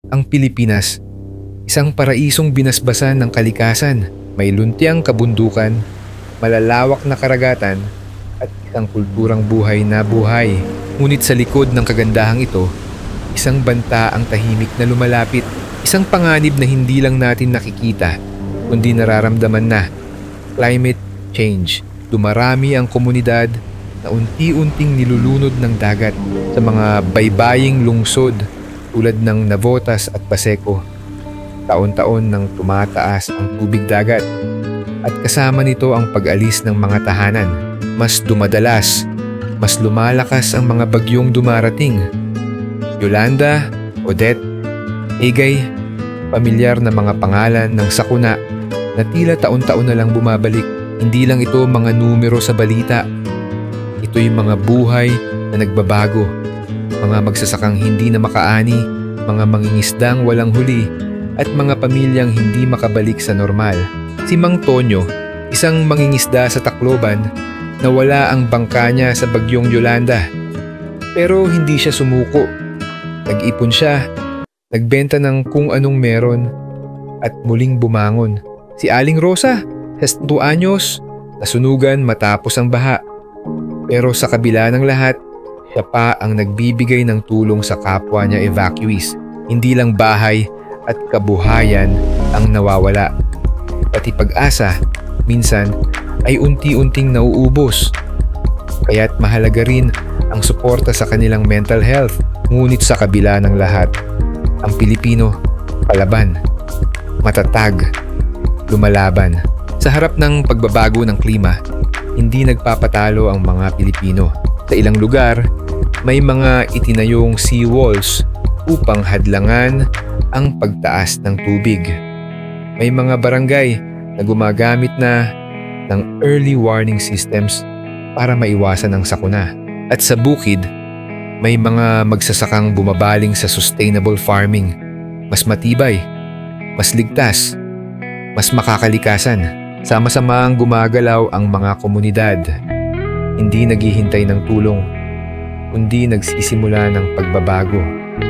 Ang Pilipinas, isang paraisong binasbasan ng kalikasan, may luntiang kabundukan, malalawak na karagatan, at isang kulturang buhay na buhay. Ngunit sa likod ng kagandahang ito, isang banta ang tahimik na lumalapit, isang panganib na hindi lang natin nakikita, kundi nararamdaman na. Climate change. Dumarami ang komunidad na unti-unting nilulunod ng dagat sa mga baybaying lungsod tulad ng Navotas at Baseco. Taon-taon nang tumataas ang tubig dagat at kasama nito ang pag-alis ng mga tahanan. Mas dumadalas, mas lumalakas ang mga bagyong dumarating. Yolanda, Odette, Egay, pamilyar na mga pangalan ng sakuna na tila taon-taon na lang bumabalik. Hindi lang ito mga numero sa balita. Ito'y mga buhay na nagbabago. Mga magsasakang hindi na makaani, mga mangingisdang walang huli, at mga pamilyang hindi makabalik sa normal. Si Mang Tonyo, isang mangingisda sa Tacloban, nawala ang bangka niya sa bagyong Yolanda. Pero hindi siya sumuko. Nag-ipon siya, nagbenta ng kung anong meron, at muling bumangon. Si Aling Rosa, 62 anyos, nasunugan matapos ang baha. Pero sa kabila ng lahat, siya pa ang nagbibigay ng tulong sa kapwa niya evacuees. Hindi lang bahay at kabuhayan ang nawawala. Pati pag-asa, minsan ay unti-unting nauubos. Kaya't mahalaga rin ang suporta sa kanilang mental health. Ngunit sa kabila ng lahat, ang Pilipino, palaban, matatag, lumalaban. Sa harap ng pagbabago ng klima, hindi nagpapatalo ang mga Pilipino. Sa ilang lugar, may mga itinayong seawalls upang hadlangan ang pagtaas ng tubig. May mga barangay na gumagamit na ng early warning systems para maiwasan ang sakuna. At sa bukid, may mga magsasakang bumabaling sa sustainable farming. Mas matibay, mas ligtas, mas makakalikasan. Sama-samang gumagalaw ang mga komunidad. Hindi naghihintay ng tulong, kundi nagsisimula ng pagbabago.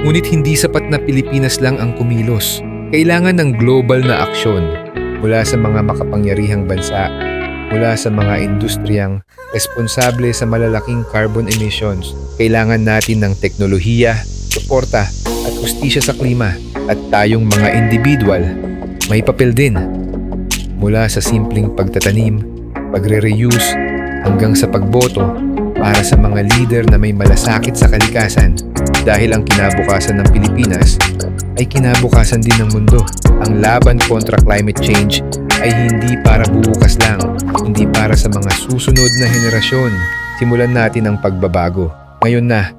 Ngunit hindi sapat na Pilipinas lang ang kumilos. Kailangan ng global na aksyon mula sa mga makapangyarihang bansa, mula sa mga industriyang responsable sa malalaking carbon emissions. Kailangan natin ng teknolohiya, suporta at hustisya sa klima. At tayong mga individual, may papel din. Mula sa simpleng pagtatanim, pagre-reuse, hanggang sa pagboto para sa mga leader na may malasakit sa kalikasan. Dahil ang kinabukasan ng Pilipinas ay kinabukasan din ng mundo. Ang laban kontra climate change ay hindi para bukas lang, hindi para sa mga susunod na henerasyon. Simulan natin ang pagbabago. Ngayon na,